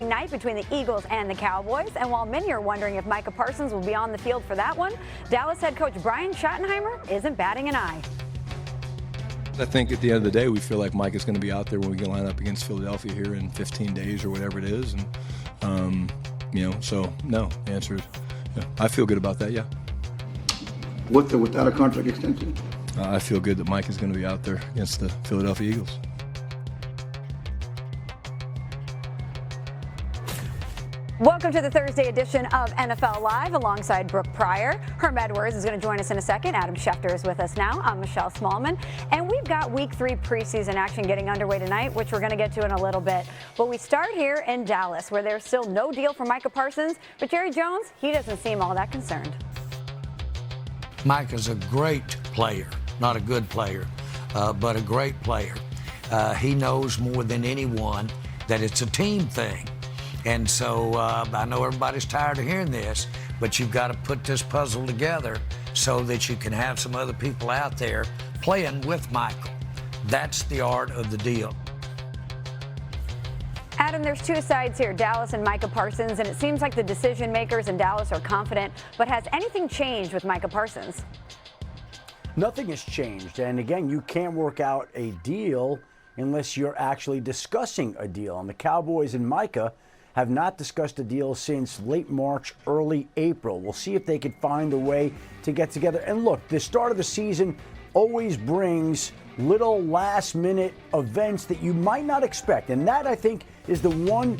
Night between the Eagles and the Cowboys, and while many are wondering if Micah Parsons will be on the field for that one, Dallas head coach Brian Schottenheimer isn't batting an eye. I think at the end of the day, we feel like Micah's going to be out there when we can line up against Philadelphia here in 15 days or whatever it is, and so no. The answer is, yeah, I feel good about that. Yeah. Without a contract extension? I feel good that Mike is going to be out there against the Philadelphia Eagles. Welcome to the Thursday edition of NFL Live alongside Brooke Pryor. Herm Edwards is going to join us in a second. Adam Schefter is with us now. I'm Michelle Smallman. And we've got Week 3 preseason action getting underway tonight, which we're going to get to in a little bit. But we start here in Dallas, where there's still no deal for Micah Parsons. But Jerry Jones, he doesn't seem all that concerned. Micah's a great player, not a good player, but a great player. He knows more than anyone that it's a team thing. And so I know everybody's tired of hearing this, but you've got to put this puzzle together so that you can have some other people out there playing with Michael. That's the art of the deal. Adam, there's two sides here, Dallas and Micah Parsons, and it seems like the decision makers in Dallas are confident. But has anything changed with Micah Parsons? Nothing has changed. And again, you can't work out a deal unless you're actually discussing a deal. And the Cowboys and Micah have not discussed a deal since late March, early April. We'll see if they could find a way to get together. And look, the start of the season always brings little last-minute events that you might not expect. And that, I think, is the one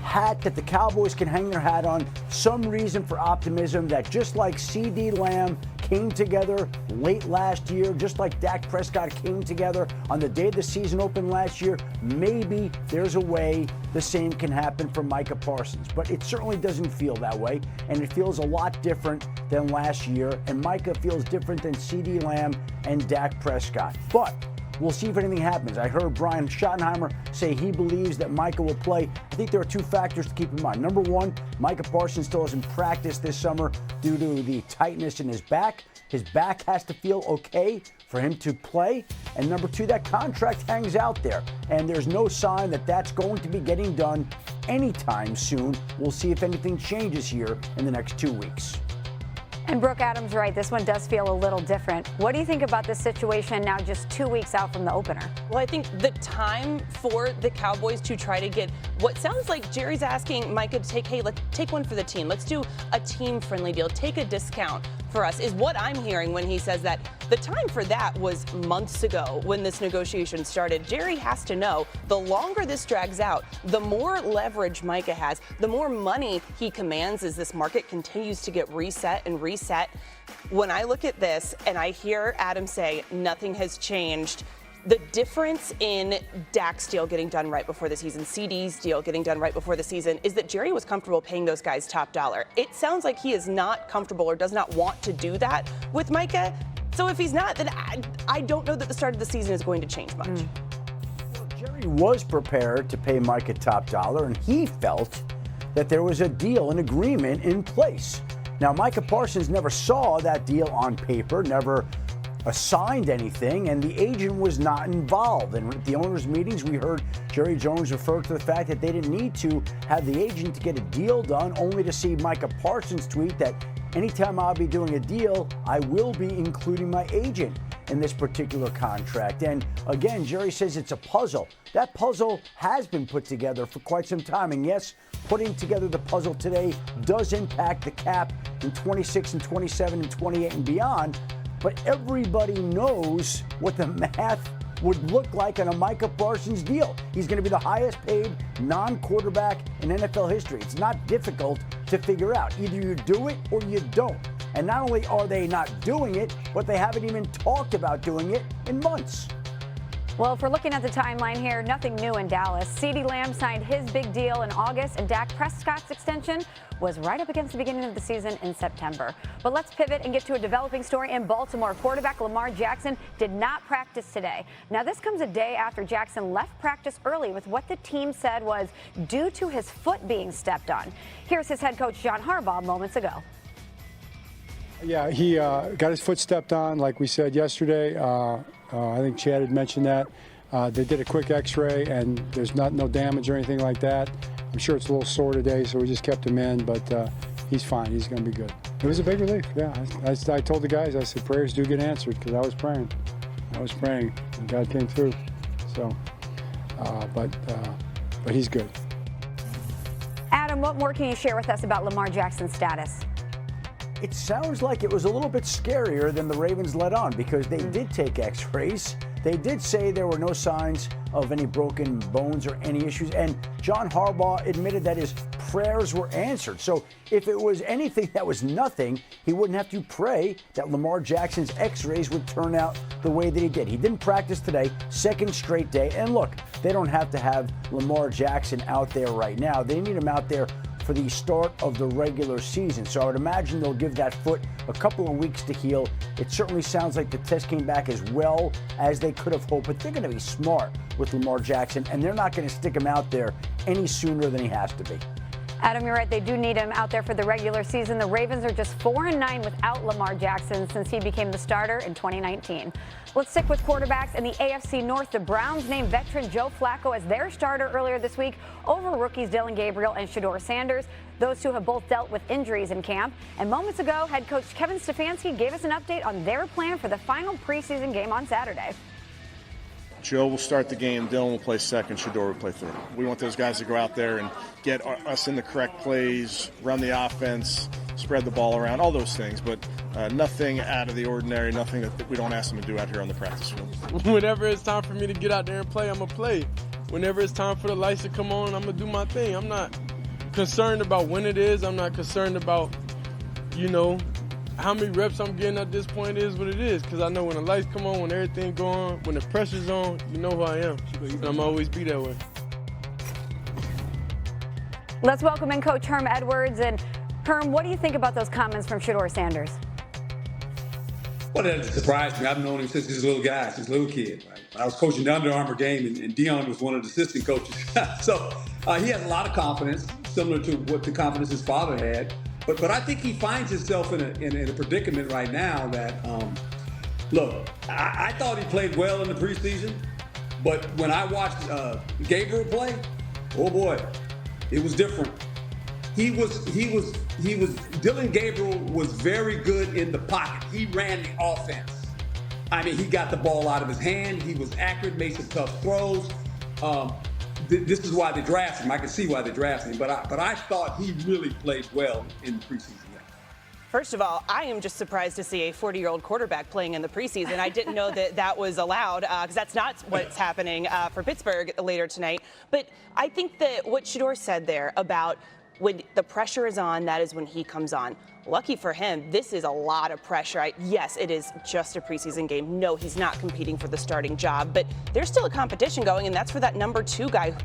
hat that the Cowboys can hang their hat on. Some reason for optimism that just like CeeDee Lamb came together late last year, just like Dak Prescott came together on the day the season opened last year, maybe there's a way the same can happen for Micah Parsons. But it certainly doesn't feel that way, and it feels a lot different than last year, and Micah feels different than CeeDee Lamb and Dak Prescott. But we'll see if anything happens. I heard Brian Schottenheimer say he believes that Micah will play. I think there are two factors to keep in mind. Number one, Micah Parsons still hasn't practiced this summer due to the tightness in his back. His back has to feel okay for him to play. And number two, that contract hangs out there. And there's no sign that that's going to be getting done anytime soon. We'll see if anything changes here in the next 2 weeks. And Brooke, Adams right, this one does feel a little different. What do you think about this situation now just 2 weeks out from the opener? Well, I think the time for the Cowboys to try to get what sounds like Jerry's asking Micah to take, hey, let's take one for the team. Let's do a team-friendly deal. Take a discount for us is what I'm hearing when he says that. The time for that was months ago when this negotiation started. Jerry has to know the longer this drags out, the more leverage Micah has, the more money he commands as this market continues to get reset and reset. When I look at this and I hear Adam say nothing has changed, the difference in Dak's deal getting done right before the season, CD's deal getting done right before the season, is that Jerry was comfortable paying those guys top dollar. It sounds like he is not comfortable or does not want to do that with Micah. So if he's not, then I don't know that the start of the season is going to change much. Well, Jerry was prepared to pay Micah top dollar, and he felt that there was a deal, an agreement in place. Now, Micah Parsons never saw that deal on paper, never assigned anything, and the agent was not involved. And at the owners' meetings, we heard Jerry Jones refer to the fact that they didn't need to have the agent to get a deal done, only to see Micah Parsons tweet that anytime I'll be doing a deal, I will be including my agent in this particular contract. And again, Jerry says it's a puzzle. That puzzle has been put together for quite some time. And yes, putting together the puzzle today does impact the cap in 26 and 27 and 28 and beyond. But everybody knows what the math would look like on a Micah Parsons deal. He's going to be the highest paid non-quarterback in NFL history. It's not difficult to figure out. Either you do it or you don't. And not only are they not doing it, but they haven't even talked about doing it in months. Well, if we're looking at the timeline here, nothing new in Dallas. CeeDee Lamb signed his big deal in August, and Dak Prescott's extension was right up against the beginning of the season in September. But let's pivot and get to a developing story in Baltimore. Quarterback Lamar Jackson did not practice today. Now, this comes a day after Jackson left practice early with what the team said was due to his foot being stepped on. Here's his head coach, John Harbaugh, moments ago. Yeah, he got his foot stepped on, like we said yesterday. I think Chad had mentioned that. They did a quick X-ray, and there's no damage or anything like that. I'm sure it's a little sore today, so we just kept him in, but he's fine. He's going to be good. It was a big relief, yeah. I told the guys, I said, prayers do get answered, because I was praying, and God came through. So, but he's good. Adam, what more can you share with us about Lamar Jackson's status? It sounds like it was a little bit scarier than the Ravens let on, because they did take X-rays. They did say there were no signs of any broken bones or any issues, and John Harbaugh admitted that his prayers were answered. So if it was anything that was nothing, he wouldn't have to pray that Lamar Jackson's X-rays would turn out the way that he did. He didn't practice today, second straight day, and look, they don't have to have Lamar Jackson out there right now. They need him out there for the start of the regular season. So I would imagine they'll give that foot a couple of weeks to heal. It certainly sounds like the test came back as well as they could have hoped, but they're going to be smart with Lamar Jackson, and they're not going to stick him out there any sooner than he has to be. Adam, you're right. They do need him out there for the regular season. The Ravens are just 4-9 without Lamar Jackson since he became the starter in 2019. Let's stick with quarterbacks in the AFC North. The Browns named veteran Joe Flacco as their starter earlier this week over rookies Dillon Gabriel and Shedeur Sanders. Those two have both dealt with injuries in camp. And moments ago, head coach Kevin Stefanski gave us an update on their plan for the final preseason game on Saturday. Joe will start the game, Dillon will play second, Shedeur will play third. We want those guys to go out there and get us in the correct plays, run the offense, spread the ball around, all those things, but nothing out of the ordinary, nothing that we don't ask them to do out here on the practice field. Whenever it's time for me to get out there and play, I'm going to play. Whenever it's time for the lights to come on, I'm going to do my thing. I'm not concerned about when it is. I'm not concerned about, how many reps I'm getting at this point is what it is, because I know when the lights come on, when everything go on, when the pressure's on, you know who I am, and I'm always be that way. Let's welcome in Coach Herm Edwards. And Herm, what do you think about those comments from Shedeur Sanders? Well, that surprised me. I've known him since he was a little guy, since a little kid. Right? I was coaching the Under Armour game, and Dion was one of the assistant coaches. So he has a lot of confidence, similar to what the confidence his father had. But I think he finds himself in a predicament right now that, look, I thought he played well in the preseason, but when I watched Gabriel play, oh boy, it was different. Dillon Gabriel was very good in the pocket. He ran the offense. I mean, he got the ball out of his hand. He was accurate, made some tough throws. This is why they drafted him. I can see why they drafted him, but I thought he really played well in the preseason. First of all, I am just surprised to see a 40-year-old quarterback playing in the preseason. I didn't know that was allowed, because that's not what's happening for Pittsburgh later tonight. But I think that what Shedeur said there about when the pressure is on, that is when he comes on. Lucky for him, this is a lot of pressure. Yes, it is just a preseason game. No, he's not competing for the starting job, but there's still a competition going, and that's for that number 2 guy.